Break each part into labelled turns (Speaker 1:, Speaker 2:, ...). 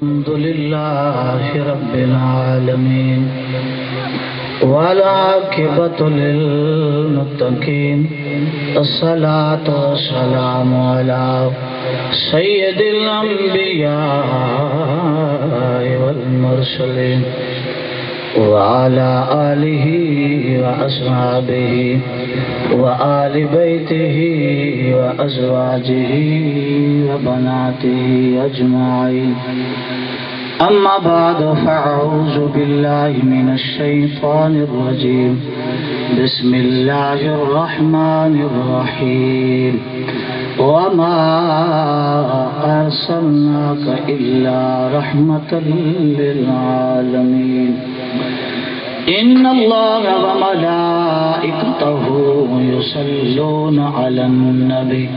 Speaker 1: الحمد لله رب العالمين والعاقبة للمتقين الصلاة والسلام على سيد الأنبياء والمرسلين وعلى آله وأصحابه وآل بيته وأزواجه وبناته أجمعين أما بعد فأعوذ بالله من الشيطان الرجيم بسم الله الرحمن الرحيم وما أرسلناك إلا رحمة للعالمين إن الله وملائكته يصلون على النبي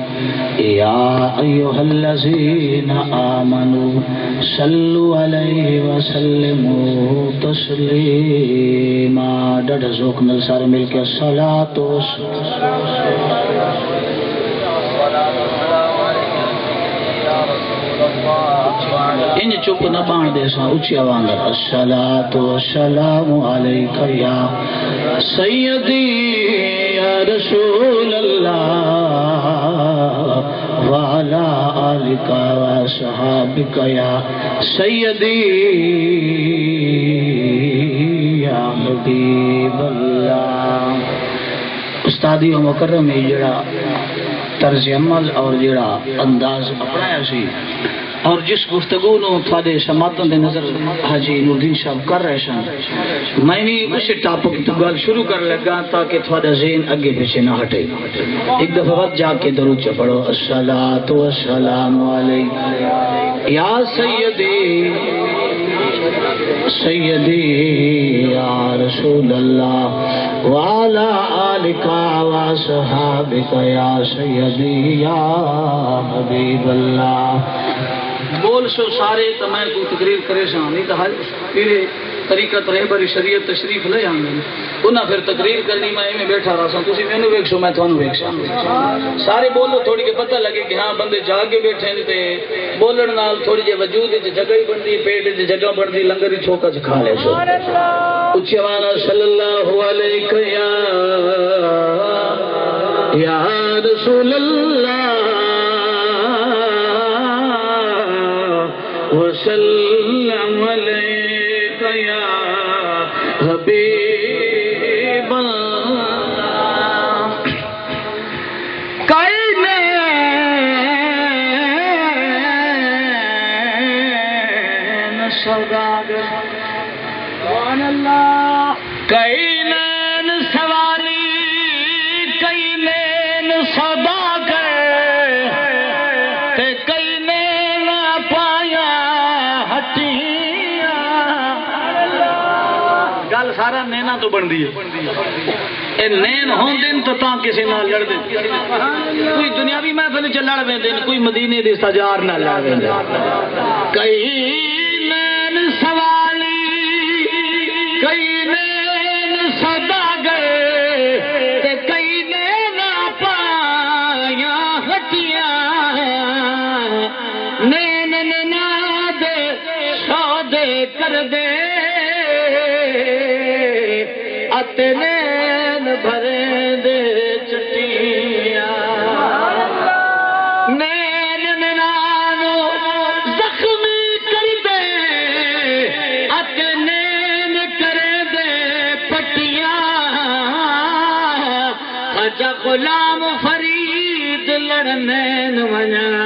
Speaker 1: يا أيها الذين آمنوا صلوا عليه وسلموا تسليما ڈاڈا ذوق نال سارے مل کے الصلاۃ انج چپ نہ پان دے سا اچھی آواز الصلاۃ والسلام علیک یا سیدی یا رسول اللہ وعلی آلک وصحابک یا سیدی یا حبیب اللہ. استادی و مکرم جڑا طرز عمل اور جڑا انداز اپنایا سی اور جس گفتگو نو تھوڑے سماعتوں دے نظر حاجی نوردین صاحب کر رہے سن میں بھی اسی ٹاپک تو گل شروع کر لگا تاکہ تھوڑا ذہن اگے پیچھے نہ ہٹے. ایک دفعہ وقت جا کے درود چ پڑھو الصلاۃ والسلام علیک یا سیدی سیدی یا رسول اللہ وعلی آلک وصحابک یا سیدی یا حبیب اللہ. بول سو سارے تو میں کو تقریر کرے سا نہیں تو پھر طریقت رہبری شریعت تشریف لے آئیں انہاں پھر تقریر کرنی میں بیٹھا رہا سا تسی مینوں ویکھ سو میں تھانوں ویکھ سا سارے بولو تھوڑی کے پتہ لگے کہ ہاں بندے جا کے بیٹھے تے بولن نال تھوڑی جے وجود وچ جگہ ہی بندی پیٹ وچ جگہ بندی لنگر ہی چھوکا چ کھا لے سو اچھی آواز صلی اللہ علیہ یا رسول اللہ وسلم علیک یا حبیب اللہ. کائنین سوداگر سبحان اللہ کائنین سوالی کائنین سوداگر تے کائنین پایا گل سارا نینا تو بن دی ہے اے نین ہون دن تو تاں کسی نہ لڑ دے کوئی دنیاوی محفل چ لڑ وے دن کوئی مدینے دی سجار نہ لڑ وے کئی نین سوالی کئی نین سوداگر تے کئی نین پایا ہٹیاں نین ننا دے سودے کر دے نین بھرے دے چٹیاں نین ننانو زخمی کر دے نین کرے دے پٹیاں خواجہ غلام فرید لڑنین ونیا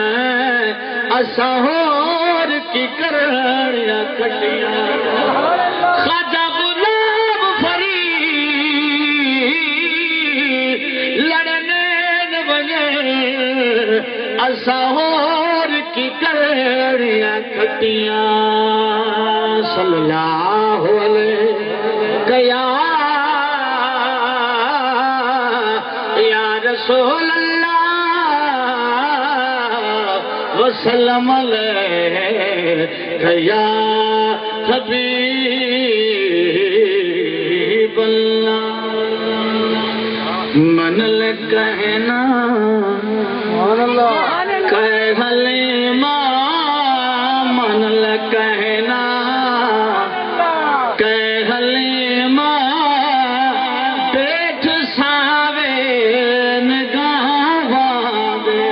Speaker 1: اسا ہور کی کرڑیا کٹیاں خواجہ اسہور کی کڑیاں کھٹیاں صلی اللہ علیہ یا رسول اللہ وسلم علیہ یا حبیب اللہ. من کہنا کہ حلیمہ من کہنا کہ حلیمہ پیٹھ ساوے نگاہ دے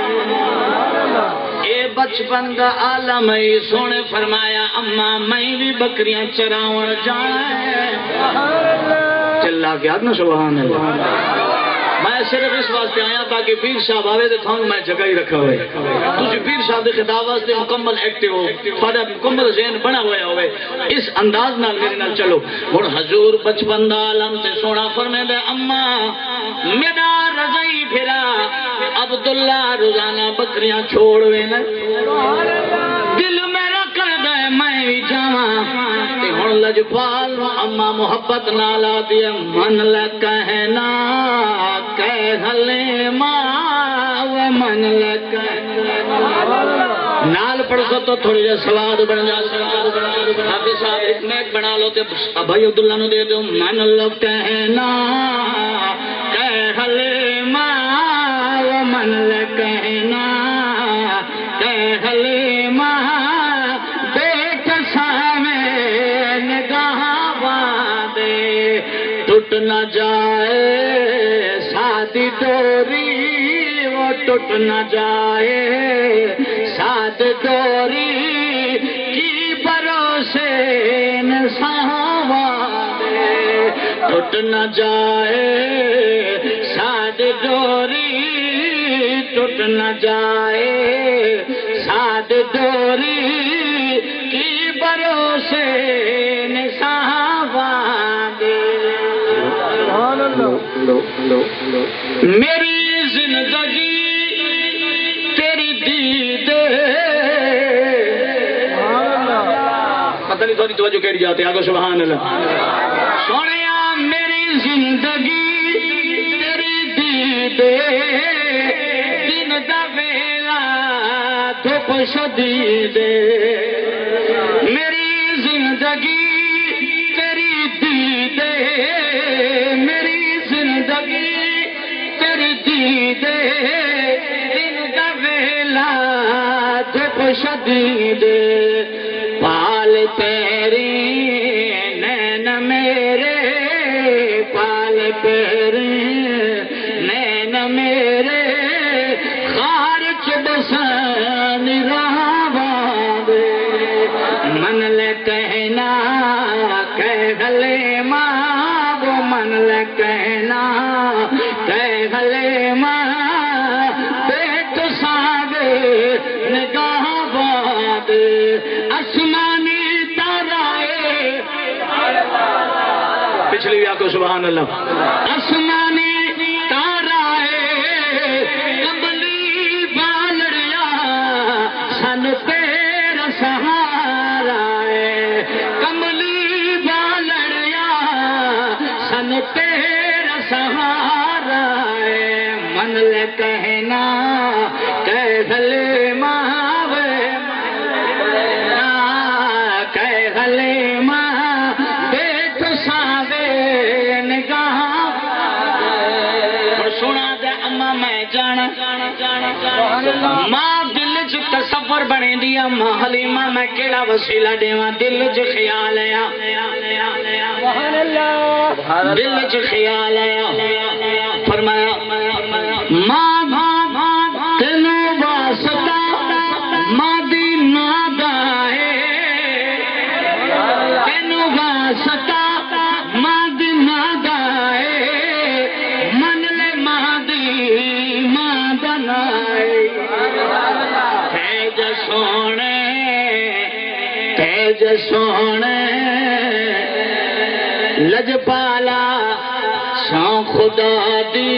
Speaker 1: اے بچپن دا عالم ہے سونے فرمایا اماں میں بھی بکریاں چراون جانا ہے چلا گیا نا سبحان اللہ میں صرف اس واسطے آیا تاکہ پیر صاحب آوے تو تھانوں میں جگہ ہی رکھا ہوئے تجھے پیر صاحب دے خطاب واسطے مکمل ایکٹیو ہو تھوڑا مکمل ذہن بنا ہوا ہوئے اس انداز نال میرے نال چلو ہن حضور بچپن دا عالم تے سونا فرمیندا اماں میرا رضائی پھرا عبداللہ روزانہ بکریاں چھوڑوے نا دل میرا کردا ہے میں بھی جاواں تے ہن لجپال اماں محبت نال آدی من لے کہنا کہ حلیمہ و من لے کہنا نال پڑھ سو تو تھوڑی جے سواد بن جا حافظ صاحب ایک میک بنا لو تے بھائی عبداللہ نو دے دو من لے کہنا کہ حلیمہ و من لے کہنا کہ حلیمہ بیٹھ سامے نگاہ دے ٹوٹ نہ جائے سادی ڈوری وہ ٹوٹ نہ جائے ساد ڈوری کی بھروسے نساوے ٹوٹ نہ جائے ساد ڈوری ٹوٹ نہ جائے ساد ڈوری کی بھروسے نساوے میری زندگی تیری دید پتہ نہیں تھوڑی توجہ کہہ جاتے آگو سبحان اللہ سونیا میری زندگی تیری دید دن دا ویلا دھوپ شدید میری زندگی تیری دید میری زندگی تیری دید دن دا ویلا دھوپ شدید پال تیری نین میرے پال تیری نین میرے خارج بسان رہا دے من لے کہنا کہ حلیمہ وہ من لے کہنا کہ حلیمہ بیٹھ ساوے نگاہ باد آسمانی تارائے پچھلی بھی آکو سبحان اللہ آسمانی تارائے کملی بالڑیا سن تیرا سہارا ہے کملی بالڑیا سن تیرا سہارا ہے من لے کہنا کہ حلیمہ کہ حلیمہ بیٹھ ساوے نگاہ اور سنا دے اما میں جانا ماں دل چ تصور بنے دیا ماں حلیمہ میں کیڑا وسیلہ دیواں دل چ خیال آیا دل چ خیال آیا فرمایا ماں تینوں واسطہ ماں دی نادا ہے تینوں واسطہ ماں دی نادا ہے من لے ماں دی ماں دا نائے تیج سونے لجپالا سان خدا دی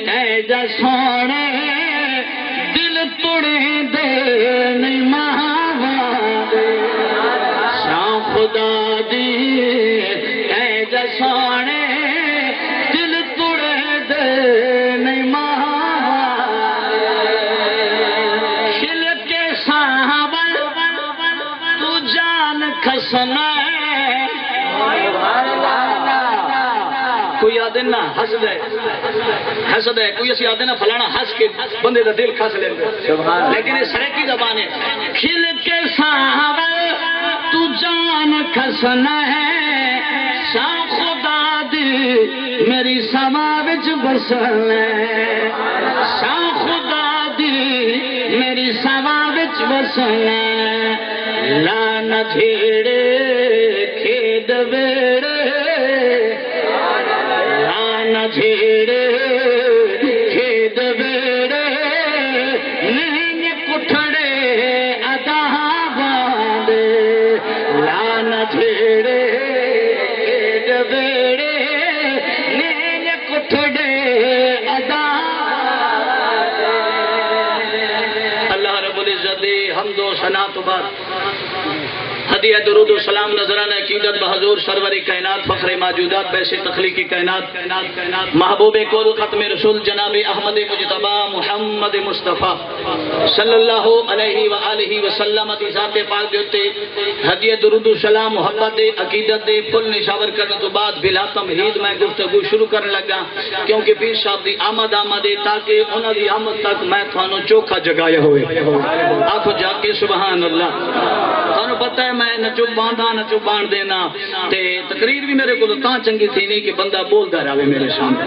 Speaker 1: تیج سونے دل توڑے دے نہیں ماں سان خدا دی تیج سونے دل توڑے دے نہیں ماں کھل کے ساول تو جان کھسنا کوئی آدھے نہ حسد ہے کوئی اسی آدھے نہ فلانا ہس کے بندے دا دل کھس لیں گے لیکن یہ سرکی زبان ہے کھل کے ساول کسنا ہے شاہ خدا دی میری سما وچ بسن ہے شاہ خدا دی میری سما وچ بسن ہے لانا جھیڑے کھیڈ ویڑے لانا جھیڑے کھیڈ ویڑے نین کٹھڑے ادا باندے لانا جھیڑے کھیڈ ویڑے نین کٹھڑے ادا اللہ رب العزت حمد و ثنا تو بعد ہدیہ درود و سلام نذرانہ عقیدت بحضور سرور کائنات فخر موجودات بیس تخلیقی کائنات محبوب کل ختم رسول جناب احمد مجتبی محمد مصطفیٰ صلی اللہ علیہ وآلہ وسلم دی ذات پاک دیتے ہدیہ درود و سلام محبت عقیدت دے پل نشاور کرنے تو بعد بلا تمہید میں گفتگو شروع کرنے لگا کیونکہ پیر صاحب دی آمد تاکہ انہوں دی آمد تک میں تھانوں چوکھا جگایا ہوئے آنکھو جا کے سبحان اللہ تھانوں پتہ ہے میں نہ چپ باندھا نہ چپ باندھ دینا تے تقریر بھی میرے کو تاں چنگی تھی نہیں کہ بندہ بولتا رہے میرے سامنے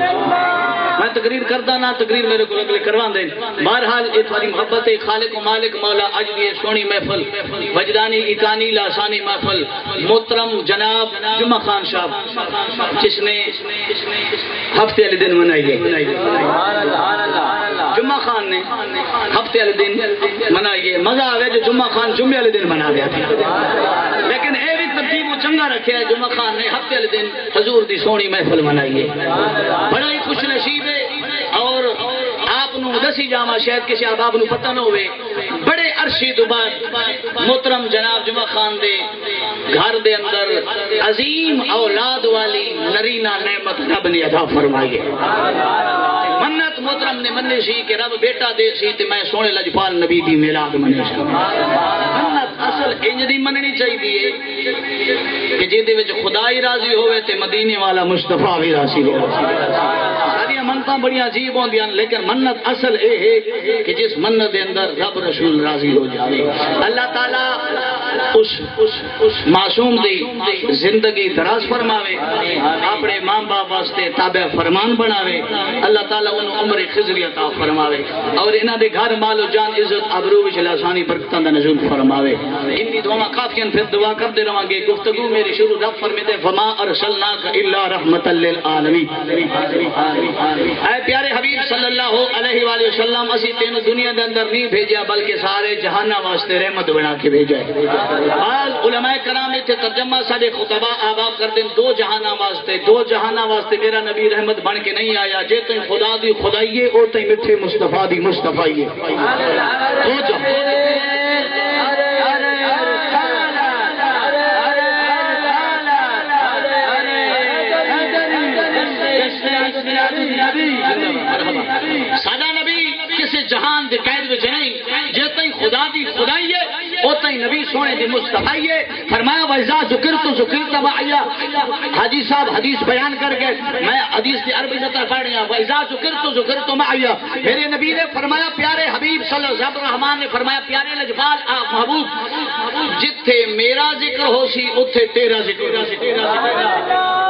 Speaker 1: میں تقریر کرتا نہ تقریر میرے کو اگلے کروان دیں بہرحال اتواری محبت خالق و مالک مولا اج دی سونی محفل وجدانی اکانی لاسانی محفل محترم جناب جمعہ خان صاحب جس نے ہفتے والے دن منائی ہے جمعہ خان نے ہفتے والے دن منائی ہے مزہ آوے جو جمعہ خان جمعے والے دن منا دیا تھا لیکن اے بھی ترتیب و چنگا رکھے ہے جمعہ خان نے ہفتے والے دن حضور دی سونی محفل منائی ہے بڑا ہی خوش نصیب ہے اور آپ نو دسی جاما شاید کسی آپ نو پتہ نہ ہوئے بڑے عرصے تو بعد محترم جناب جمعہ خان دے گھر دے اندر عظیم اولاد والی نرینہ نعمت رب نے عطا فرمائی ہے منت محترم نے مننے سی کہ رب بیٹا دے سی تے میں سونے لجپال نبی دی میلاد منے سی منت اصل انج دی مننی چاہیے کہ جے دے وچ خدا ہی راضی ہوئے تے مدینے والا مصطفیٰ بھی راضی ہو ساری منتاں بڑی عجیب ہوندیاں لیکن منت اصل اے ہے کہ جس منت دے اندر رب رسول راضی ہو جاوے اللہ تعالی اس معصوم دی زندگی دراز فرماوے اپنے ماں باپ واسطے تابع فرمان بناوے اللہ تعالی ان عمر خضری عطا فرماوے اور انہاں دے گھر مال و جان عزت ابرو وچ لاسانی برکتاں دا نزول فرماوے ان دی دعا کافیاں پھر دعا کرتے رہاں گے گفتگو میری شروع رب فرماتے فما ارسلناک الا رحمت للعالمین اے پیارے حبیب صلی اللہ علیہ وآلہ وسلم اسی تینوں دنیا دے اندر نہیں بھیجا بلکہ سارے جہانہ واسطے رحمت بنا کے بھیجا ہے بعض علماء کرام نے ترجمہ سارے خطبہ آباب کرتے ہیں دو جہانہ واسطے میرا نبی رحمت بن کے نہیں آیا جے تو خدا دی خدائیے اور تو مٹھے مصطفیٰ دی مصطفیٰ سادہ نبی کسی جہان دے قید وچ نہیں جے تئی خدا دی خدائی ہے او تئی نبی سونے دی مصطفی ہے فرمایا وَإِذَا ذُكِرْتُ مَعِيَ حاجی صاحب حدیث بیان کر کے میں حدیث دی عربی میں پڑھ رہا ہوں وَإِذَا ذُكِرْتُ مَعِيَ میرے نبی نے فرمایا پیارے حبیب صلی اللہ علیہ وسلم نے فرمایا پیارے لجپال آپ محبوب جتھے میرا ذکر ہو سی اتھے تیرا ذکر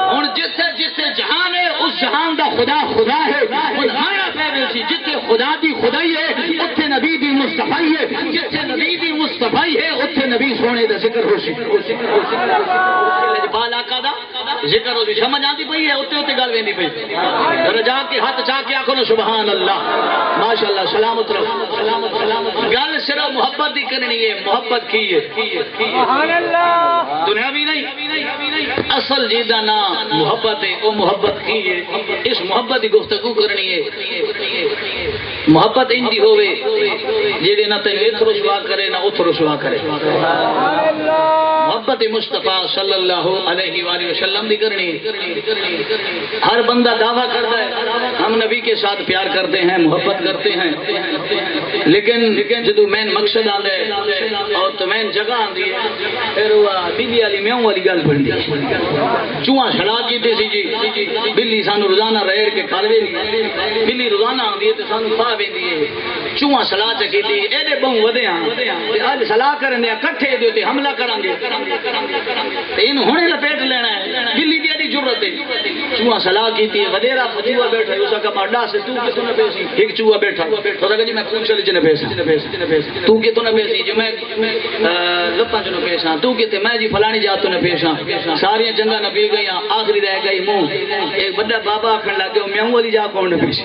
Speaker 1: ہن جتھے جہان ہے اس جہان دا خدا ہے ہمارا پیدا سی جتھے خدا دی خدائی ہے اتھے نبی دی مصطفی ہے جتھے نبی دی مصطفی ہے اتھے نبی سونے دا ذکر ہو سی لجپال آقا دا ذکر ہو سی سمجھ آتی پئی ہے اتھے گل ویندی پئی رجا کے ہاتھ چا کے آکھو نا سبحان اللہ ماشاءاللہ سلامت رہو گل صرف محبت دی کرنی ہے محبت کی ہے سبحان اللہ دنیاوی نہیں اصل جیدہ نا محبت ہے وہ محبت کی ہے اس محبت کی گفتگو کرنی ہے محبت ان دی ہوئے جیدے نہ تے ایتھ رسوا کرے نہ اتھ رسوا کرے محبت مصطفیٰ صلی اللہ علیہ وآلہ وسلم دی کرنی ہر بندہ دعویٰ کرتا ہے ہم نبی کے ساتھ پیار کرتے ہیں محبت کرتے ہیں لیکن جدو مین مقصد آدھے اور تو مین جگہ آدھی ہے پھر ہوا
Speaker 2: بلی والی میاں والی گل بنتی چوہا چھڑا کیتے سی جی بلی سانو روزانہ ریڑ کے کھا ویندی بلی روزانہ آندی ہے تے سانو کھا ویندی ہے چوہا سلاح چ کیتی ایڈے بہوں ودے ہاں تے اج سلاح کرن دے کٹھے دے تے حملہ کران گے تے اینو ہنے لپیٹ لینا ہے بلی دی ایڈی ضرورت ہے چوہا سلاح کیتی ہے ودیرا چوہا بیٹھا ہے اس کا بڑا سے تو کتوں نہ پیسی ایک چوہا بیٹھا تو کہا جی میں پوچھ لی جنے پیسا تو کتوں نہ پیسی جو میں لپاں چ نہ پیسا تو کتے میں جی فلانی جات تو نہ پیسا ساری جنگاں نہ پی گئیاں آخری رہ گئی منہ ایک بڑا بابا آکھن لگے میاں والی جا کون نہ پیسی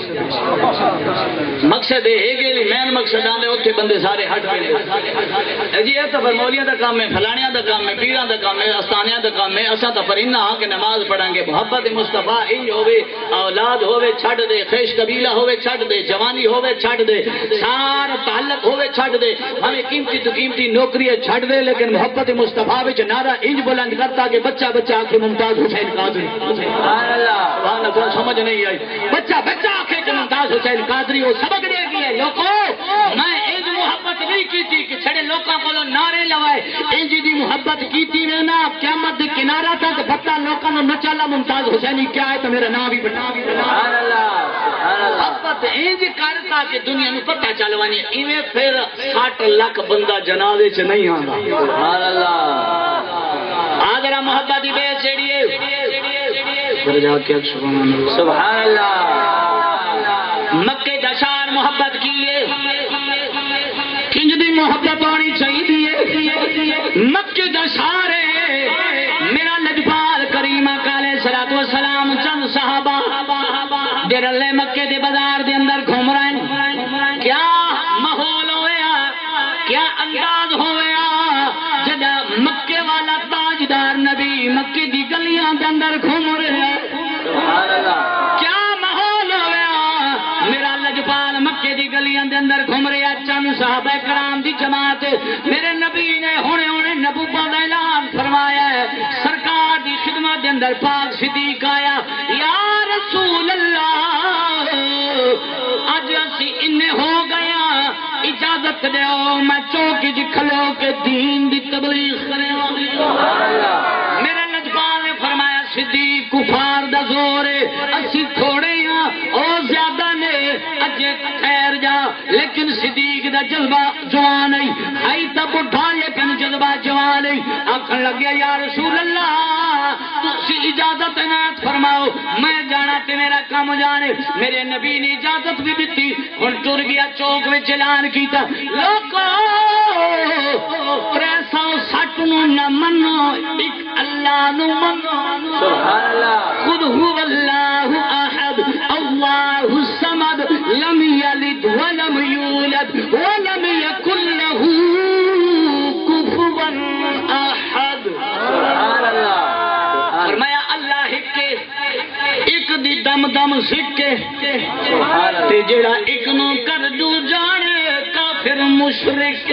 Speaker 2: مقصد ہے کہ مین مقصد آندے اوتھے بندے سارے ہٹ پے جی یہ تو مولویاں دا کام ہے فلانیاں دا کام ہے پیراں دا کام ہے استانیاں دا کام ہے اساں تا فرینہ ہاں کہ نماز پڑھاں گے محبت مصطفیٰ ای ہوے اولاد ہوے چھڈ دے خیش قبیلہ ہوے چھڈ دے جوانی ہوے چھڈ دے سارا تعلق ہوے چھڈ دے ہمیں قیمتی تو قیمتی نوکری چھڈ دے لیکن محبت مصطفیٰ وچ نعرہ انج بلند کرتا کہ بچہ بچہ آکھے ممتاز حسین قادری سبحان اللہ سبحان اللہ سمجھ نہیں آئی بچہ بچہ آکھے کہ ممتاز حسین قادری وہ سبق دے گیا لوگوں میں انج محبت نہیں کیتی کہ چھڑے لوکاں کولو نعرے لوائے انج دی محبت کیتی میں نا قیامت دے کنارہ تک پتہ لوکاں نو نچالا ممتاز حسینی کیا ہے تو میرا نام بھی بتا سبحان اللہ محبت انج کرتا کہ دنیا نو پتہ چلوانی ایویں پھر 60 لاکھ بندہ جنازے چ نہیں آندا سبحان اللہ آدرا محبت دی بے چڑیے درجہ کیا سبحان اللہ مکے دا شان محبت کیے کنج دی محبت ہونی چاہیے مکے دا شان ہے میرا لجپال کریم علیہ الصلوۃ والسلام چند صحابہ ڈرلے مکے دے بازار دے اندر گھوم رہے ہیں کیا ماحول ہویا کیا انداز ہویا جدا مکے والا تاجدار نبی مکے دی گلیاں دے اندر گھوم رہے ہیں سبحان اللہ کیا ماحول ہویا میرا لجپال مکے دی گلیاں دے اندر گھوم رہا چند صحابہ کرام دی جماعت میرے نبی نے ہونے نبوت دا اعلان فرمایا ہے سرکار دی خدمت دے اندر پاک صدیق آیا یا رسول اللہ اج اسی انہیں ہو گیا اجازت دیو میں چوکی جی کھلو کے دین دی تبلیغ کرے میرے لجپال نے فرمایا صدیق کفار دا زور ہے اسی تھوڑے ہاں او زیادہ نے اجے خیر جا لیکن صدیق دا جذبہ جوان ہے ہائی تا بڑھا لیکن جذبہ جوان ہے آکھن لگیا یا رسول اللہ تسی اجازت عنایت فرماؤ میں جانا تے میرا کام جانے میرے نبی نے اجازت بھی دیتی ہن ٹر گیا چوک وچ اعلان کیتا لوکو 360 نو نہ منو ایک اللہ نو منو سبحان اللہ خود هو اللہ احد اللہ الصمد لم یلد ولم یولد ولم یکن له کفوا احد سبحان اللہ فرمایا اللہ ایک دی دم دم سکے تے جڑا ایک نو کر دو جانے کافر مشرک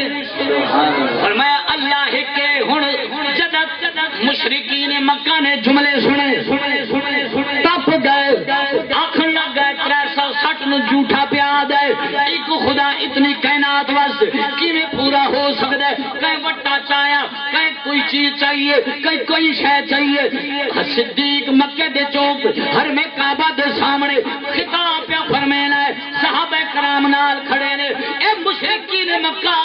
Speaker 2: فرمایا اللہ کے ہن جدت مشرکین مکہ نے جملے سنے تپ گئے آکھن لگ گئے 360 نو جھوٹا پیا دے ایک خدا اتنی کائنات واسطے کیویں پورا ہو سکدا ہے کہیں وٹا چاہیا کہیں کوئی چیز چاہیے کہیں کوئی شے چاہیے صدیق مکے دے چوک ہر میں کعبہ دے سامنے خطاب پہ فرمینا ہے صحابہ کرام نال کھڑے نے اے مشرکین مکہ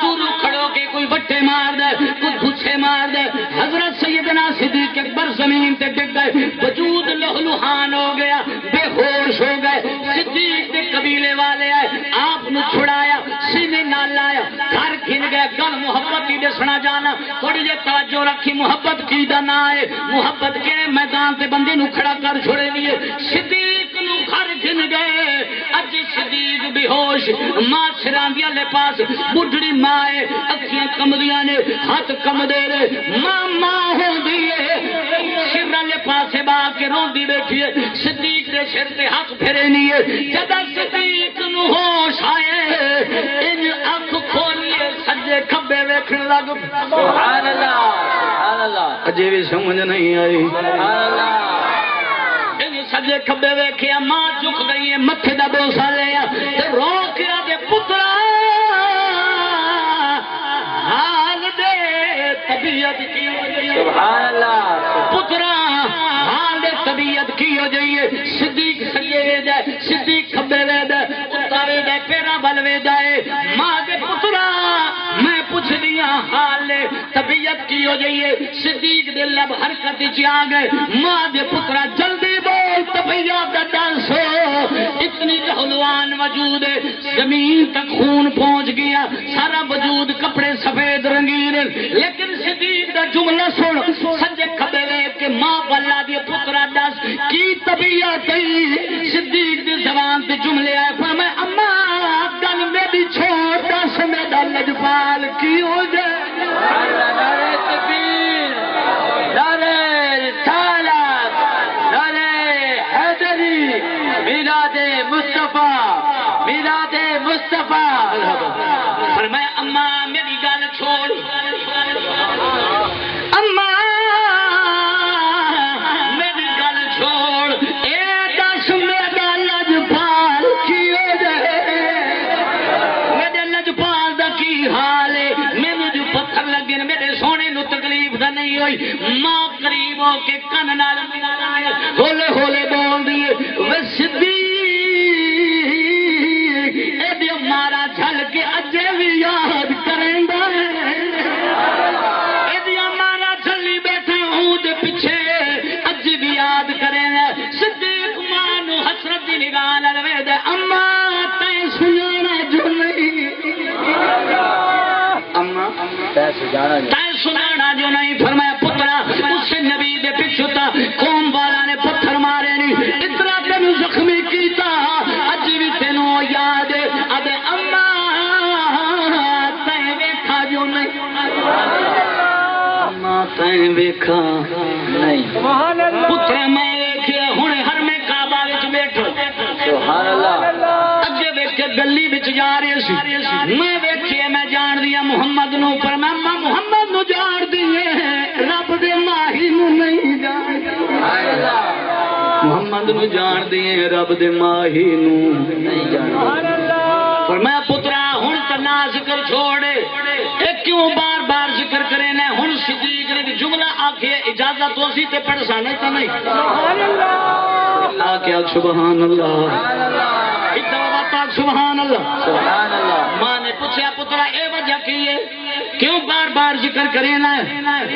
Speaker 2: دور کھڑو کے کوئی وٹے مار دے کوئی گھچے مار دے حضرت سیدنا صدیق اکبر زمین تے ڈگ گئے وجود لہلوحان ہو گیا بے ہوش ہو گئے صدیق دے قبیلے والے آئے آپ نے چھڑایا سینے نال لایا گھر کھن گئے گل محبت کی دسنا جانا تھوڑی جے توجہ رکھی محبت کی دا نہ ہے محبت کے میدان تے بندے نو کھڑا کر چھوڑے لیے صدیق نو گھر کھن گئے اج صدیق بے ہوش ماں سراندیا لے پاس بڈھڑی ماں ہے اکھیاں کمدیاں نے ہاتھ کمدے نے ماں ہو دیے سر لے پاسے با کے روندی بیٹھی ہے صدیق دے سر تے ہاتھ پھیرے نہیں ہے جب صدیق نو ہوش آئے ان اکھ کھولیے سجے کھبے ویکھن لگ سبحان اللہ سبحان اللہ اجے بھی سمجھ نہیں آئی سبحان اللہ سجے کھبے ویکھیا ماں جھک گئی ہے متھے دا بوسا لیا تے رو کے دے پترا حال دے طبیعت کی ہو جائیے سبحان اللہ پترا حال طبیعت کی ہو جائیے صدیق سجے وے جائے صدیق کھبے وے جائے کتا وے جائے پیرا بل وے جائے ماں دے پترا میں پوچھ دیا حال طبیعت کی ہو جائیے صدیق دے لب حرکت چ آ گئے ماں دے پترا جلدی بول طبیعت دا دسو اتنی حلوان موجود ہے زمین تک خون پہنچ گیا سارا وجود کپڑے سفید رنگین لیکن صدیق دا جملہ سن سجے کھبے وے کہ ماں والا دی پترا دس کی طبیعت ہے صدیق دی زبان تے جملے آئے فرمایا اما گل میری چھوڑ دس میرا لجپال کی ہو جائے نعرہ تکبیر نعرہ رسالت نعرہ حیدری میلاد مصطفیٰ میلاد مصطفیٰ فرمایا اما میری گل چھوڑ اما میری گل چھوڑ اے دس میرا لجپال کی ہو جائے میرے لجپال دا کی حال ہے میرے جو پتھر لگے میرے سونے نو تکلیف دا نہیں ہوئی ماں قریب ہو کے کن نال ملایا ہولے ہولے بول دیے وہ صدیق اے دی مارا جھل کے اجے بھی یاد کریں گا اے دی مارا جھلی بیٹھے ہوں دے پیچھے اج بھی یاد کریں گا صدیق ماں نو حسرت دی نگاہ نال ویکھ اما تے سننا جو نہیں اما تے سننا جو نہیں فرمایا پترا اس نبی دے پیچھے تا قوم والا نے پتھر مارے نہیں اتنا تینوں زخمی کیتا اج بھی تینوں یاد ہے ادے اما تے ویکھا جو نہیں اما تے ویکھا نہیں پتر میں ویکھیا ہن ہر میں کعبہ وچ بیٹھو سبحان اللہ اگے ویکھ کے گلی وچ جا رہے سی میں ویکھیا میں جان دیا محمد نو پر میں محمد نو جان دیے رب دے ماہی نو نہیں جان محمد نو جان دیے رب دے ماہی نو نہیں جان فرمایا پترا ہن تنا ذکر چھوڑے اے کیوں بار بار ذکر کرے نے ہن صدیق نے جملہ آکھے اجازت تو اسی تے پڑھ سانے تے نہیں سبحان اللہ آکھے سبحان اللہ سبحان اللہ سبحان اللہ ماں نے پوچھا پترا اے وجہ کی ہے کیوں بار بار ذکر کرے نا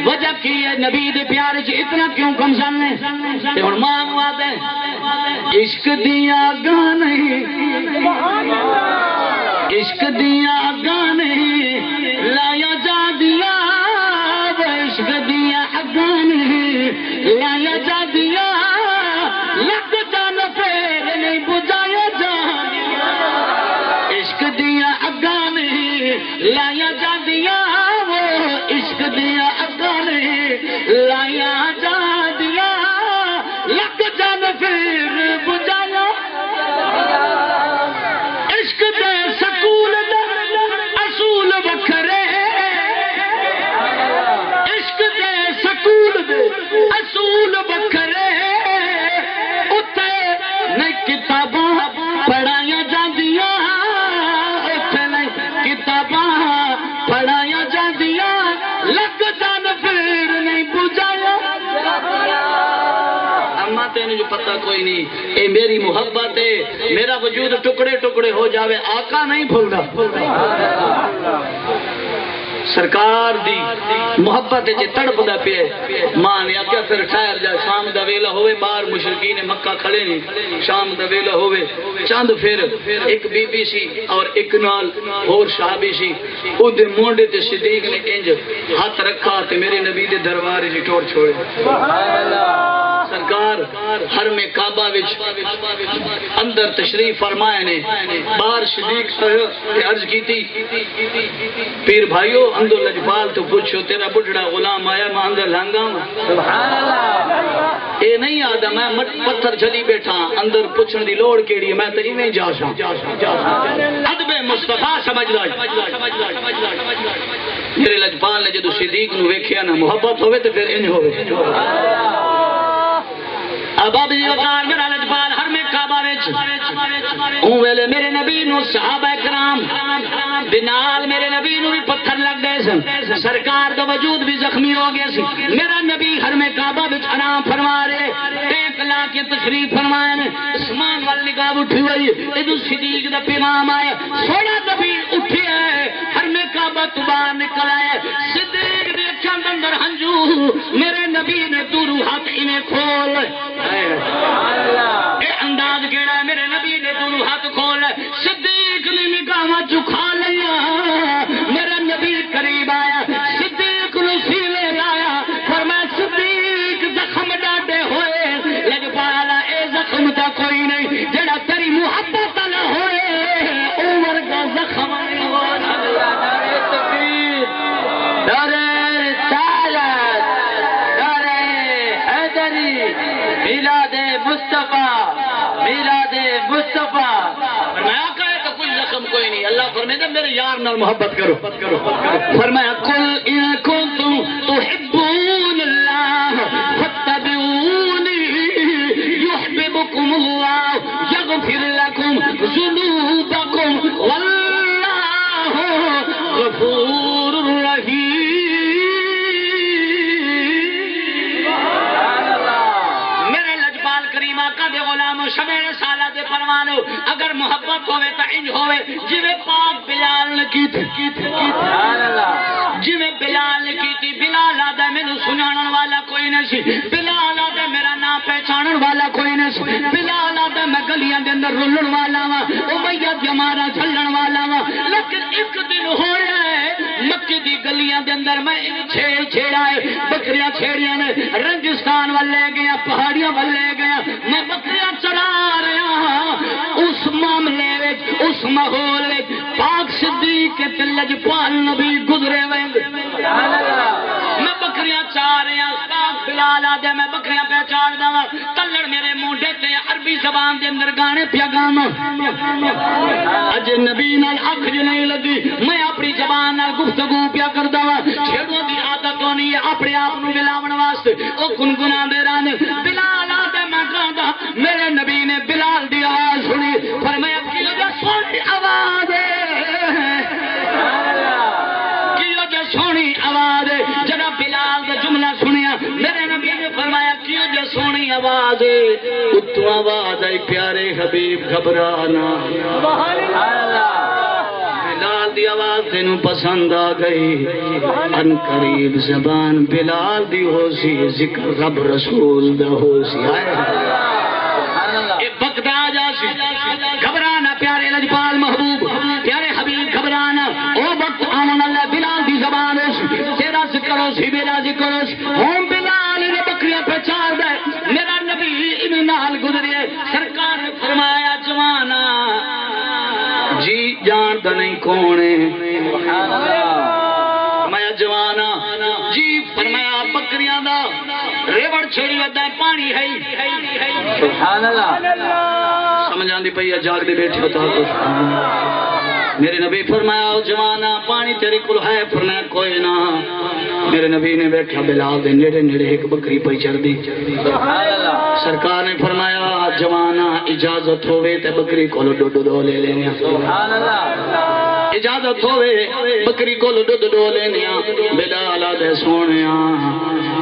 Speaker 2: وجہ کی ہے نبی دے پیارے چ اتنا کیوں کم سننے تے ہن ماں نو آدے عشق دیا گانے عشق دیا گانے لایا جا دیا عشق دیا گانے لایا جا دیا لگ جان پھر نہیں بجایا جان عشق دیا اگانے لایا جا دیا وہ عشق دیا اگانے لایا جا دیا لگ جان پھر بجایا عشق دے سکول دے اصول وکھرے عشق دے سکول دے اصول وکھرے اتے نہیں کتاباں پڑھایا جاندیاں اتے نہیں کتاباں پڑھایا جاندیاں لگ جان پھر نہیں بجایا اما تینوں جو پتہ کوئی نہیں اے میری محبت ہے میرا وجود ٹکڑے ٹکڑے ہو جاوے آقا نہیں بھولدا سرکار دی محبت جے تڑپدا پئے ماں نے آکھیا پھر ٹھہر جا شام دا ویلا ہوئے باہر مشرکین مکہ کھڑے نے شام دا ویلا ہوئے چند پھر ایک بی بی سی اور ایک نال اور صحابی سی او دے مونڈے تے صدیق نے انج ہاتھ رکھا تے میرے نبی دے دربار وچ ٹور چھوڑے سبحان اللہ سرکار حرم کعبہ وچ اندر تشریف فرمائے نے باہر صدیق سے عرض کی تھی پیر بھائیو اندر لجپال تو پوچھو تیرا بڑھڑا غلام آیا میں اندر لانگا سبحان اللہ اے نہیں آدھا میں پتھر جھلی بیٹھا اندر پوچھن دی لوڑ کیڑی میں تے ایویں جا سا ادب مصطفیٰ سمجھ لائی میرے لجپال نے جدو صدیق نو ویکھیا نا محبت ہوئے تے پھر انج ہوئے ابا بھی وقار میرا لجپال ہر میں کعبہ وچ اون ویلے میرے نبی نو صحابہ کرام بنال میرے نبی نو بھی پتھر لگ گئے سن سرکار دا وجود بھی زخمی ہو گیا سی میرا نبی ہر میں کعبہ وچ آرام فرما رہے ایک لا کے تشریف فرمائے نے اسمان وال نگاہ اٹھی ہوئی ادو صدیق دا پیغام آیا سونا نبی اٹھے ہے ہر میں کعبہ تو باہر نکل آئے صدیق دے چند اندر ہنجو میرے نبی نے دورو ہاتھ انہیں کھول اے انداز کیڑا ہے میرے نبی نے دونوں ہاتھ کھول صدیق نے نگاہ جھکا لیا میرا نبی قریب آیا صدیق نے سیلے لایا فرمایا صدیق زخم ڈاڈے ہوئے لجپالا اے زخم تا کوئی نہیں جڑا تیری محبت نہ ہوئے عمر کا زخم نہیں ہوا نعرہ تکبیر نعرہ رسالت نعرہ حیدری میلاد مصطفیٰ میلاد مصطفیٰ فرمایا کہے تو کوئی زخم کوئی نہیں اللہ فرمائے میرے یار نال محبت کرو فرمایا قل ان کنتم تحبون اللہ فاتبعونی یحببکم اللہ یغفر لکم ذنوبکم واللہ غفور رحیم آقا دے غلام شمیر سالہ دے پروانو اگر محبت ہوئے تا انج ہوئے جویں پاک بلال نے کی تھی جویں بلال نے کی تھی بلال آدھا میں سنانن والا کوئی نہیں سی بلال آدھا میرا نام پہچانن والا کوئی نہیں سی بلال آدھا میں گلیاں دے اندر رلن والا وا امیہ ہمارا جھلن والا وا لیکن ایک دن ہویا ہے مکے دی گلیاں دے اندر میں چھیڑا ہے بکریاں چھیڑیاں نے رنگستان وال لے گیا پہاڑیاں وال لے گیا میں بکریاں چڑھا رہا ہاں اس معاملے وچ اس ماحول وچ پاک صدیق کے لجپال نبی گزرے ہوئے میں بکریاں چار رہا پاک بلال آدھے میں بکریاں پہچان دا تلڑ میرے مونڈے تے عربی زبان دے اندر گانے پیا گانا اج نبی نال اکھ نہیں لگی میں اپنی زبان نال گفتگو پیا کردا وا چھڑوں دی عادت ہونی ہے اپنے آپ نو ملاون واسطے او گنگنا دے رہن بلال آدھے میں کہندا میرے نبی نے بلال دی آواز سنی فرمایا کیوں جو سونی آواز کیوں جو سونی آواز جڑا بلال دا جملہ سنیا میرے نبی نے فرمایا کیوں جو سونی آواز اتو آواز آئی پیارے حبیب گھبرانا بلال دی آواز تینوں پسند آ گئی ان قریب زبان بلال دی ہو سی ذکر رب رسول دا ہو سی وقت آ جا سی گھبرانا پیارے لجپال محبوب پیارے حبیب گھبرانا او وقت آنا اللہ بلال دی زبان تیرا ذکر ہو سی میرا ذکر ہو سی ہم بلال نے بکریاں پہچان دے میرا نبی ان نال گزرے سرکار نے فرمایا جوانا جی جان تو نہیں کونے فرمایا جوانا جی فرمایا بکریاں دا ریوڑ چھڑی ودا پانی ہے سبحان اللہ سمجھان دی پئی جاگ دے بیٹھے ہوتا میرے نبی فرمایا او جوانا پانی تیرے کل ہے فرمایا کوئی نہ میرے نبی نے بیٹھا بلال دے نیڑے نیڑے ایک بکری پئی چڑھ دی سرکار نے فرمایا جوانا اجازت ہوئے تے بکری کو ڈوڈو دو لے لینے سبحان اللہ اجازت ہوئے بکری کو ڈوڈو دو لینے بلال دے سونے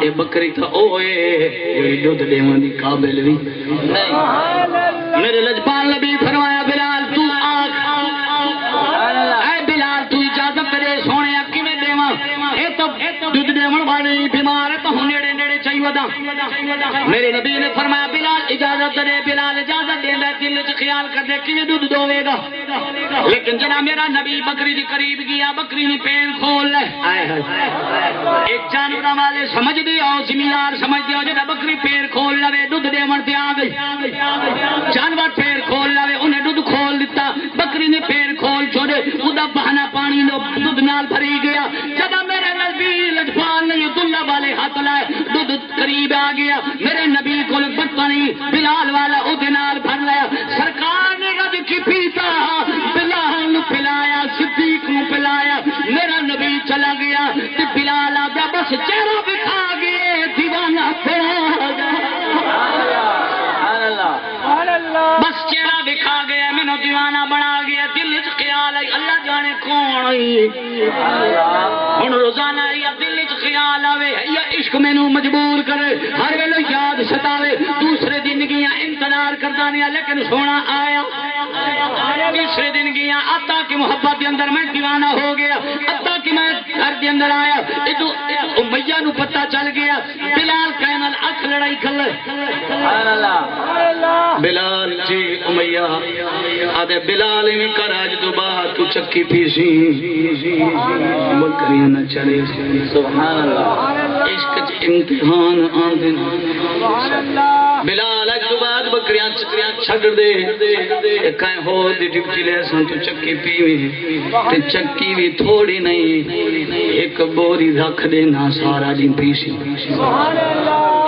Speaker 2: اے بکری تھا اوئے یہ ڈوڈ دے من دی قابل بھی میرے لجپال نبی فرمایا بلال تو آنکھ اے بلال تو اجازت دے سونے کی میں دے ماں اے تو دودھ دے من والی بیمار ہے تو ہوں نیڑے نیڑے چاہیے ودا میرے نبی نے فرمایا بلال اجازت دے بلال اجازت دے دل وچ خیال کر دے کہ دودھ دوے گا لیکن جناب میرا نبی بکری دی قریب گیا بکری نے پین کھول لے ایک جانور والے سمجھ دی او زمیندار سمجھ دی او جڑا بکری پیر کھول لے دودھ دے من تے آ گئی جانور پیر کھول لے انہیں دودھ کھول دیتا بکری نے پیر کھول چھوڑے ادا بہانا پانی لو دودھ نال بھری گیا جب میرے نبی لجپال نے اللہ والے ہاتھ لائے دودھ قریب آ گیا میرے نبی کو بطنی بلال والا ادھے نال بھر لیا سرکار نے رج کی پیتا بلال پلایا صدیق نو پلایا میرا نبی چلا گیا تے بلال آ گیا بس چہرہ بکھا گئے دیوانہ پہ دیوانہ بنا گیا دل وچ خیال آئی اللہ جانے کون آئی ہن روزانہ یا دل وچ خیال آوے یا عشق مینوں مجبور کرے ہر ویلے یاد ستاوے دوسرے دن گیاں انتظار کردا نہیں لیکن سونا آیا تیسرے دن گیا آتا کی محبت کے اندر میں دیوانہ ہو گیا آتا کی میں گھر کے اندر آیا ادو امیہ نو پتہ چل گیا بلال کہنال اکھ لڑائی کھلے بلال جی امیہ آدھے بلال میں کر آج دو بعد تو چکی پیسی بکریاں نہ چلے سبحان اللہ عشق امتحان آندن بلال آج دو بعد بکریاں چھڑ دے کہیں ہو دی ڈپٹی لے سن تو چکی پیویں تے چکی بھی تھوڑی نہیں ایک بوری رکھ دینا سارا دن پیسی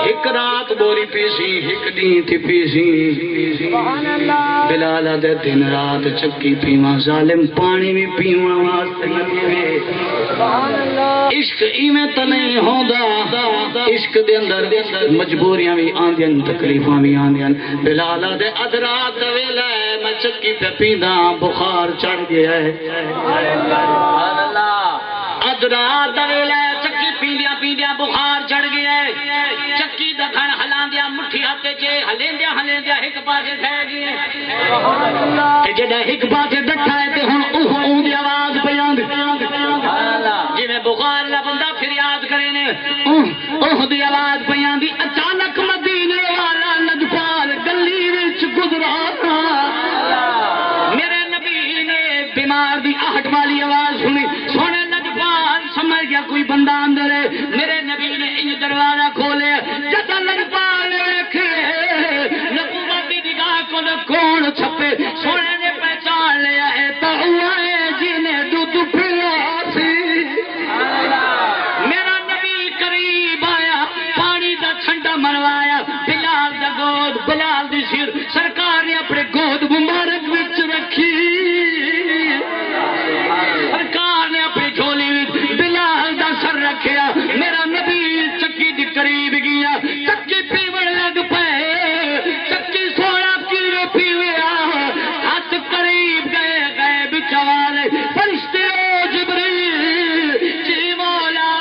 Speaker 2: ایک رات بوری پیسی ایک دن تھی پیسی بلال دے دن رات چکی پیواں ظالم پانی بھی پیواں واسطے نہیں عشق ایویں تو نہیں ہوندا عشق دے اندر مجبوریاں بھی آندیاں تکلیفاں بھی آندیاں بلال دے ادرات دے ویلے میں چکی پہ پینداں بخار چڑھ گیا ہے ادرات دے ویلے چکی پیندیاں پیندیاں بخار چڑھ گیا ہے چکی دا گھن ہلاندیاں مٹھی ہاتھے چے ہلیندیاں ایک پاسے ٹھہ گئے تے جڑا ایک پاسے ڈٹھا ہے تے ہن اوہ دی آواز پئی آندی جی میں بخار لا بندہ فریاد کرے نے اوہ دی آواز پئی آندی اچانک مدینے والا لجپال گلی وچ گزرا میرے نبی نے بیمار دی آہٹ والی آواز سنی سونے لجپال سمجھ گیا کوئی بندہ اندر ہے میرے نبی نے ان دروازہ کھولے جدا لجپال دیکھے نبوت دی نگاہ کو کون چھپے سونے نے پہچان لیا ہے تو ہوا ہے جنہیں دودھ پھلا سی میرا نبی قریب آیا پانی دا ٹھنڈا مروایا بلال دا گود بلال دی سر سرکار نے اپنے گود مبارک وچ رکھی سرکار نے اپنی جھولی وچ بلال دا سر رکھیا میرا نبی چکی دی قریب گیا چکی پیوڑ لگ پے چکی سونا کیڑے پیویا ہاتھ قریب گئے بچوالے فرشتے جبریل جی مولا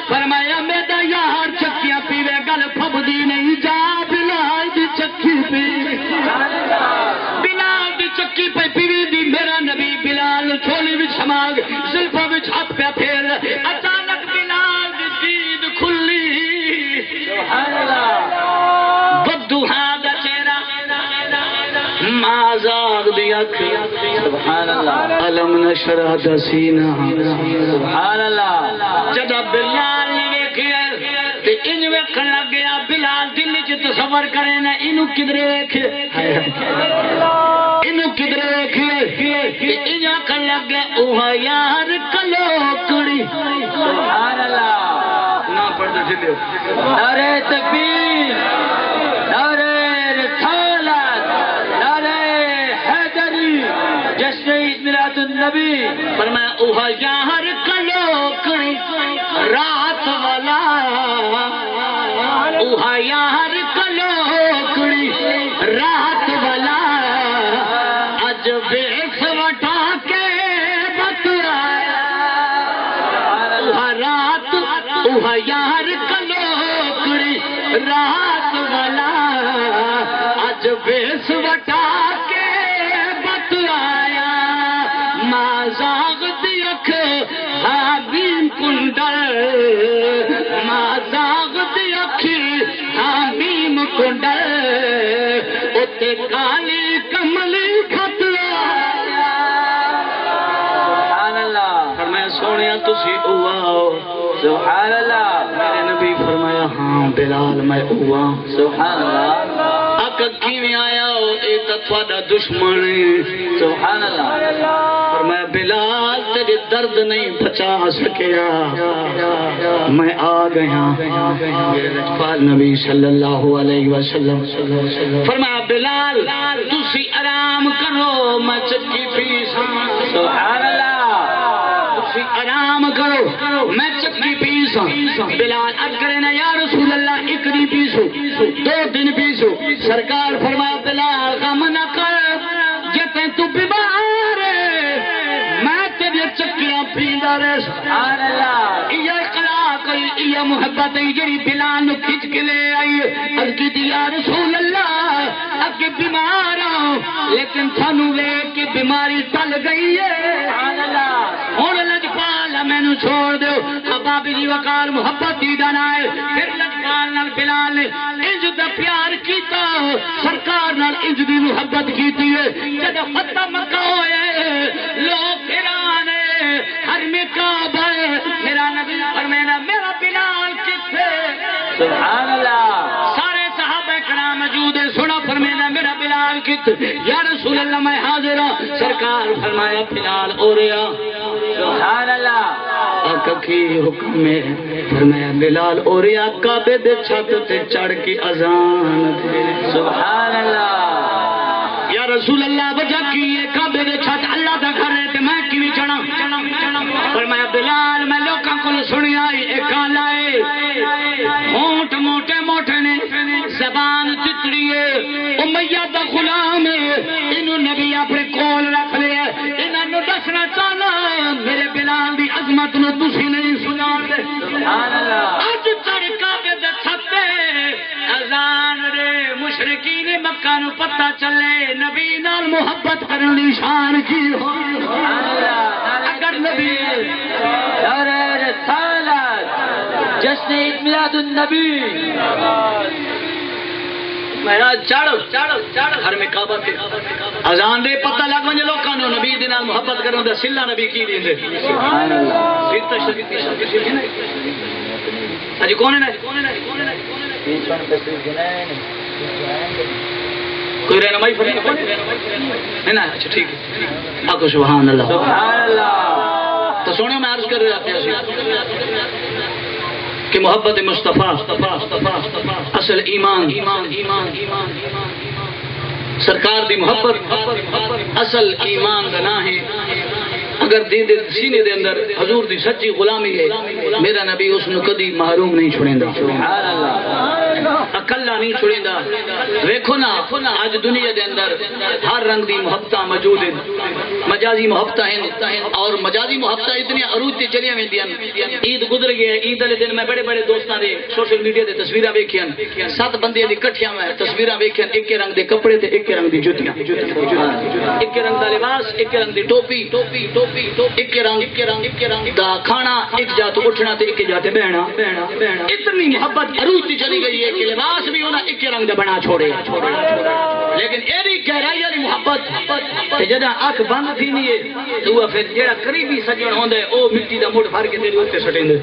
Speaker 2: فرمایا میرا یار چکیاں پیوے گل پھبدی نہیں جا بلال دی چکی پی بلال دی چکی پہ پیوی دی میرا نبی بلال چھولی وچ سماگ زلفاں وچ ہاتھ پہ پھیر اچانک بلال دی دید کھلی سبحان اللہ بدوہا دا چہرہ مازاغ دی اکھ سبحان اللہ علم نشرح دا سینہ سبحان اللہ جدا بلال نے ویکھیا تے انج ویکھن لگ گیا بلال دل وچ تصور کرے نا اینو کدھر ویکھے اینو کدھر ویکھے تے انج آکھن لگ گیا اوہ یار کلوکڑی سبحان اللہ نا پڑھ دے چلے نعرہ تکبیر نعرہ رسالت نعرہ حیدری جشن عید میلاد النبی فرمایا اوہ یار کلوکڑی رات والا اوہ یار کلوکڑی رات والا اج ویس وٹا کے بترایا اوہ رات اوہ یار کلوکڑی رات والا اج ویس وٹا کے بترایا مازاغ دی اکھ حابیم کنڈل مازاغ دی اکھ حابیم کنڈل اتے کالی کملی کھتلا سبحان اللہ فرمایا سونیا تسی اوہ سبحان اللہ میرے نبی فرمایا ہاں بلال میں اوہ سبحان اللہ کیویں آیا اے تے تھوڑا دشمن سبحان اللہ فرمایا بلال تیرے درد نہیں بچا سکیا میں آ گیا میرے لجپال نبی صلی اللہ علیہ وسلم فرمایا بلال تسی آرام کرو میں چکی پیساں سبحان اللہ تسی آرام کرو میں چکی پیساں بلال اب کرے نا یا رسول اللہ ایک دن پیسو 2 دن پیسو سرکار فرمایا بلال غم نہ کر جتے تو
Speaker 1: یا محبت جڑی بلال نو کھچ کے لے آئی عرض کی یا رسول اللہ اگے بیمار ہوں لیکن تھانو ویکھ کے بیماری ٹل گئی ہے سبحان اللہ ہن لجپال مینوں چھوڑ دیو ابا دی وقار محبت دی دانا ہے پھر لجپال نال بلال نے انج دا پیار کیتا سرکار نال انج دی محبت کیتی ہے جد فتح مکہ ہوئے لوگ پھرانے حرم کعبہ میرا نبی فرمایا میرا بلال کتے سبحان اللہ سارے صحابہ کرام موجود ہیں سنا فرمایا میرا بلال کتے یا رسول اللہ میں حاضر ہوں سرکار فرمایا بلال اوریا سبحان اللہ آقا کی حکم ہے فرمایا بلال اوریا کعبے دے چھت تے چڑھ کے اذان دے سبحان اللہ یا رسول اللہ وجہ کی یہ کعبے دے چھت اللہ دا گھر ہے تے میں کیویں چڑھاں فرمایا بلال میں لوکاں کول سنیا اے کالا اے ہونٹ موٹے موٹے نے زبان تتڑی ہے امیہ دا غلام ہے انہوں نبی اپنے کول رکھ لیا انہاں نو دسنا چاہنا میرے بلال دی عظمت نو تسی نہیں سنا دے سبحان اللہ اج چڑھ کعبے دے چھت تے اذان دے مشرکین مکہ نو پتہ چلے نبی نال محبت کرن دی شان کی ہو سبحان اللہ اگر نبی جشن عید میلاد النبی میرا چڑھ گھر میں کعبہ تے اذان دے پتہ لگ ونجے لوکاں نو نبی دے نال محبت کرن دا سلا نبی کی دیندے سبحان اللہ پھر تشریف اج کون ہے کوئی رہنمائی فرمائے نہیں نا اچھا ٹھیک ہے آکو سبحان اللہ سبحان اللہ تو سونے میں عرض کر رہے آتے کہ محبت مصطفیٰ اصل ایمان سرکار دی محبت اصل ایمان دنا ہے اگر سینے دے اندر حضور دی سچی غلامی ہے میرا نبی اس نو کدی محروم نہیں چھوڑیندا سبحان اللہ اکلا نہیں چھوڑیندا ویکھو نا اج دنیا دے اندر ہر رنگ دی محبتاں موجود ہیں مجازی محبتاں ہیں اور مجازی محبتاں اتنی عروج تے چلیاں ویندیاں عید گزر گئی ہے عید والے دن میں بڑے بڑے دوستاں دے سوشل میڈیا تے تصویراں ویکھیاں 7 بندیاں دی اکٹھیاں میں تصویراں ویکھیاں ایک رنگ دے کپڑے تے ایک رنگ دی جوتیاں ایک رنگ دا لباس ایک رنگ دی ٹوپی ایک رنگ دا کھانا ایک جا تو اٹھنا تے ایک جا تے بہنا اتنی محبت عروج تے چلی گئی ہے کہ لباس بھی ہونا ایک رنگ دا بنا چھوڑے لیکن ایری گہرائی والی محبت تے جدا اکھ بند تھی نہیں ہے تو پھر جڑا قریبی سجن ہوندا ہے او مٹی دا مٹھ بھر کے تیرے اوتے سٹیندے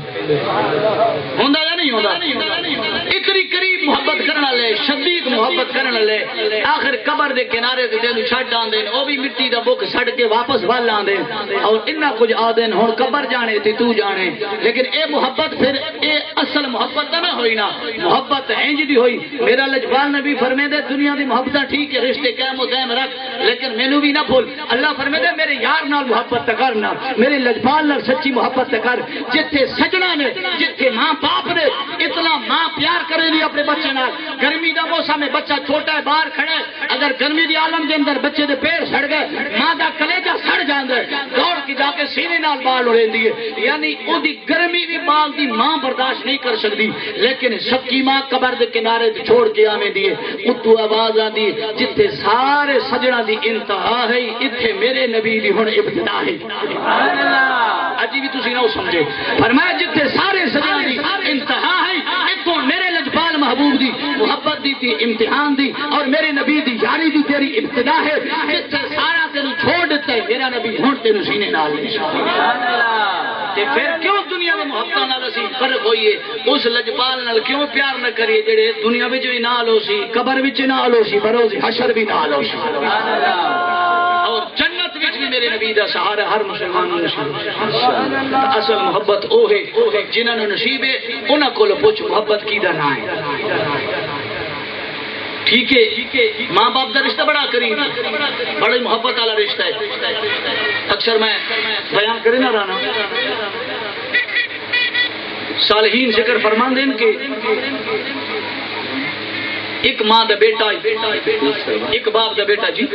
Speaker 1: ہوندا یا نہیں ہوندا اتنی قریب محبت کرن والے شدید محبت کرن والے آخر قبر دے کنارے تے تینوں چھڈ آندے او بھی مٹی دا بک سڑ کے واپس ول آندے اور انہاں کچھ آدن ہن قبر جانے تے تو جانے لیکن اے محبت پھر اے اصل محبت نہ ہوئی نا محبت انج دی ہوئی میرا لجپال نبی فرمیندے دنیا دی محبت ٹھیک ہے رشتے قائم و دائم رکھ لیکن مینوں بھی نہ بھول اللہ فرمیندے میرے یار نال محبت کرنا میرے لجپال نال سچی محبت کر جتھے سجنا نے جتھے ماں باپ نے اتنا ماں پیار کرے دی اپنے بچے نال گرمی دا موسم ہے بچہ چھوٹا ہے باہر کھڑا ہے اگر گرمی دی عالم دے اندر بچے دے پیر سڑ گئے ماں دا کلیجہ سڑ جاندا ہے دوڑ کے جا کے سینے نال بال اڑیندی ہے یعنی او دی گرمی دی بال دی ماں برداشت نہیں کر سکتی لیکن سکی ماں قبر دے کنارے تے چھوڑ کے آویندی ہے اتو آواز آندی ہے جتھے سارے سجنا دی انتہا ہے ایتھے میرے نبی دی ہن ابتدا ہے سبحان اللہ اجی بھی تسی نہ سمجھے فرمایا جتھے سارے سجنا دی انتہا ہے ایتھوں میرے لجپال محبوب دی محبت دی تے امتحان دی اور میرے نبی دی یاری دی تیری ابتدا ہے جتھے سارا تینوں چھوڑ دیتا ہے میرا نبی ہن تینوں سینے نال لے سبحان اللہ تے پھر کیوں دنیا میں محبتاں نال اسی فرق ہوئی ہے اس لجپال نال کیوں پیار نہ کریے جڑے دنیا وچ بھی نال ہو سی قبر وچ نال ہو سی بروز حشر بھی نال ہو سی سبحان اللہ اور جنت وچ بھی میرے نبی دا سہارا ہر مسلمان نوں نصیب اصل محبت او ہے جنہاں نوں نصیب ہے انہاں کول پوچھ محبت کیدا نام ہے ٹھیک ہے ماں باپ دا رشتہ بڑا قریب بڑی محبت والا رشتہ ہے اکثر میں بیان کرے نہ رانا صالحین ذکر فرمان دین کہ ایک ماں دا بیٹا ایک باپ دا بیٹا جی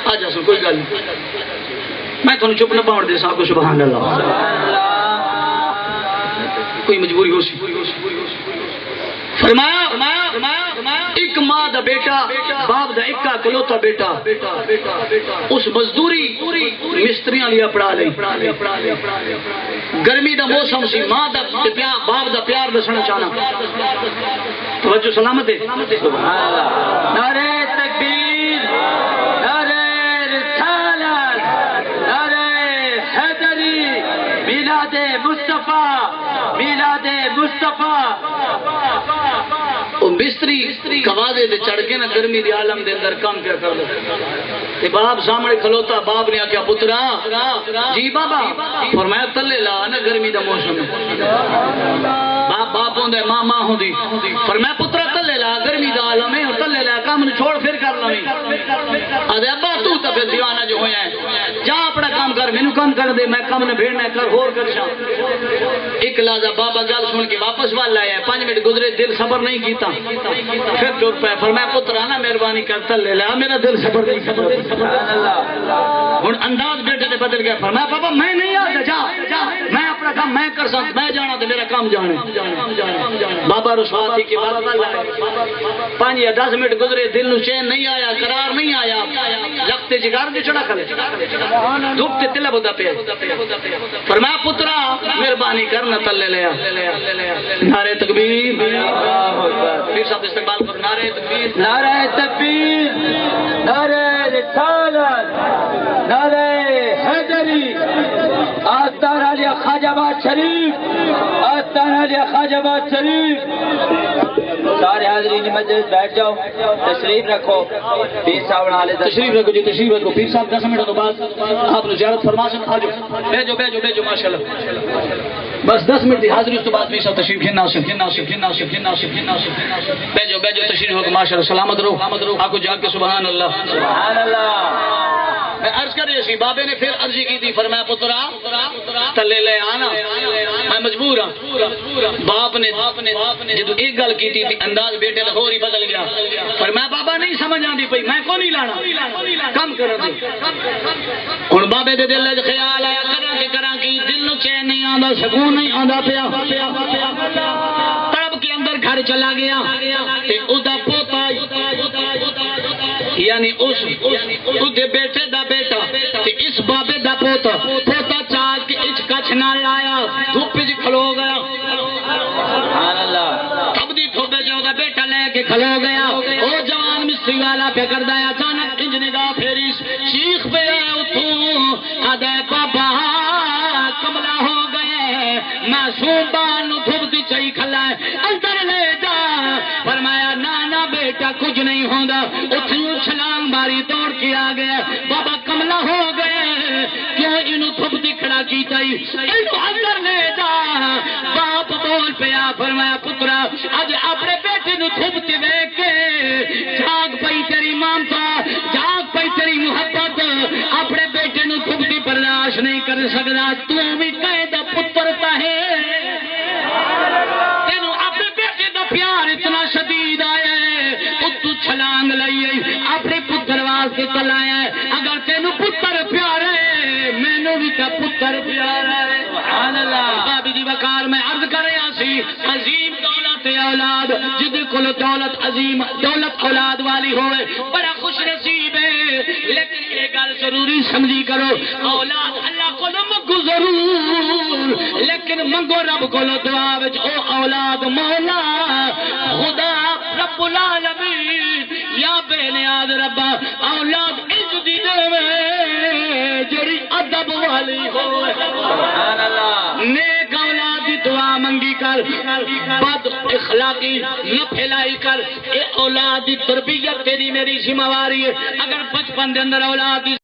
Speaker 1: آ جا سن کوئی گل نہیں میں تھانوں چپ نہ پاؤن دے سا کو سبحان اللہ
Speaker 2: کوئی مجبوری ہو سی فرمایا ایک ماں دا بیٹا باپ دا اکا کلوتا بیٹا اس مزدوری مستریاں لیا پڑھا لئی گرمی دا موسم سی ماں دا باپ دا پیار دسنا چاہنا توجہ سلامت ہے
Speaker 1: نعرہ تکبیر نعرہ رسالت نعرہ حیدری میلاد مصطفیٰ میلاد مصطفیٰ
Speaker 2: وہ مستری کوادے دے چڑھ کے نا گرمی دی عالم دے اندر کام کیا کر لے تے باپ سامنے کھلوتا باپ نے آکھیا پترا جی بابا فرمایا تلے لا نا گرمی دا موسم باپ ہوندے ماں ہوندی فرمایا پترا تلے لا گرمی دا عالم ہے تلے لا کام نو چھوڑ پھر کر لویں ادے ابا تو تے پھر دیوانہ جو ہویا ہے جا اپنا کام کر مینوں کام کر دے میں کام نہ بھیڑنا کر ہور کر شاں ایک لازا بابا گل سن کے واپس وال آیا 5 منٹ گزرے دل صبر نہیں کیتا پھر ٹر پہ فرمایا پترا نا مہربانی کرتا لے لیا میرا دل صبر نہیں کرتا ہن انداز بیٹے نے بدل گیا فرمایا بابا میں نہیں آتا جا میں اپنا کام میں کر سکتا میں جانا تو میرا کام جانے بابا رسوا تھی کہ بابا 5 یا 10 منٹ گزرے دل نو چین نہیں آیا قرار نہیں آیا لگتے جگار دے چڑا کھلے دھوپ تے تلا بودا پہ فرمایا پترا مہربانی کرنا تلے لیا نعرہ تکبیر پھر صاحب استقبال کر نعرہ تکبیر
Speaker 1: نعرہ تکبیر نعرہ رسالت نعرہ حیدری آستان علی خواجہ آباد شریف آستان علی خواجہ آباد شریف سارے حاضرین مجلس بیٹھ جاؤ تشریف رکھو پیر صاحب والے
Speaker 2: تشریف رکھو جی تشریف رکھو پیر صاحب 10 منٹ کے بعد آپ نے زیارت فرما سکتے آجو بیجو ماشاءاللہ بس 10 منٹ کی حاضری اس کے بعد پیر صاحب تشریف بیجو تشریف رکھو ماشاءاللہ سلامت رہو آپ کو جاگ کے سبحان اللہ
Speaker 1: سبحان اللہ
Speaker 2: میں عرض کر رہی سی بابے نے پھر عرضی کی تھی فرمایا پترا تلے لے آنا میں مجبور ہوں باپ نے جدو ایک گل کی تھی انداز بیٹے کا ہور ہی بدل گیا فرمایا بابا نہیں سمجھ آندی پئی میں کو نہیں لانا کم کر دے ہن بابے دے دل وچ خیال آیا کراں کی دل نو چین نہیں آندا سکون نہیں آندا پیا تڑپ کے اندر گھر چلا گیا تے او دا پوتا یعنی اس دے بیٹے دا بیٹا تے اس بابے دا پوتا چاہ کے اچ کچھ نہ لایا دھوپ وچ کھلو گیا
Speaker 1: سبحان اللہ
Speaker 2: تب دی تھوبے جو دا بیٹا لے کے کھلو گیا او جوان مستری والا پہ کردا ہے اچانک انج نگاہ پھیری شیخ پہ اتوں ادے بابا کملا ہو گئے معصوم بان دھوپ دی چئی کھلا ہے اندر لے جا فرمایا نا بیٹا کچھ نہیں ہوندا اتھوں چھلانگ ماری دوڑ کے آ گیا بابا کملا ہو گئے کیوں انہوں دھوپ دی کھڑا کی چاہی انہوں اندر لے جا باپ بول پیا فرمایا پترا اج اپنے بیٹے نو دھوپ تے ویکھ کے جاگ پئی تیری مامتا جاگ پئی تیری محبت اپنے بیٹے نو دھوپ دی برداشت نہیں کر سکدا تو بھی کہے دا پتر تا ہے تینوں اپنے بیٹے دا پیار اتنا شدید آیا ہے تو چھلانگ لئی اپنے پتر واسطے چلایا ہے اگر تینوں پتر پیارا ہے مینوں بھی تے پتر پیارا ہے سبحان اللہ بابی دی وقار میں عرض کر رہا سی عظیم دولت اولاد جد کل دولت عظیم دولت اولاد والی ہوئے بڑا خوش نصیب ہے لیکن یہ گل ضروری سمجھی کرو اولاد اللہ کو منگو ضرور لیکن منگو رب کو دعا وچ او اولاد مولا خدا رب العالمین یا بے نیاز ربا اولاد عزت دی دے جڑی ادب والی ہوئے
Speaker 1: سبحان اللہ
Speaker 2: نیک اولاد دی دعا منگی کر بد اخلاقی نہ پھیلائی کر اے اولاد دی تربیت تیری میری ذمہ واری ہے اگر بچپن دے اندر اولاد دی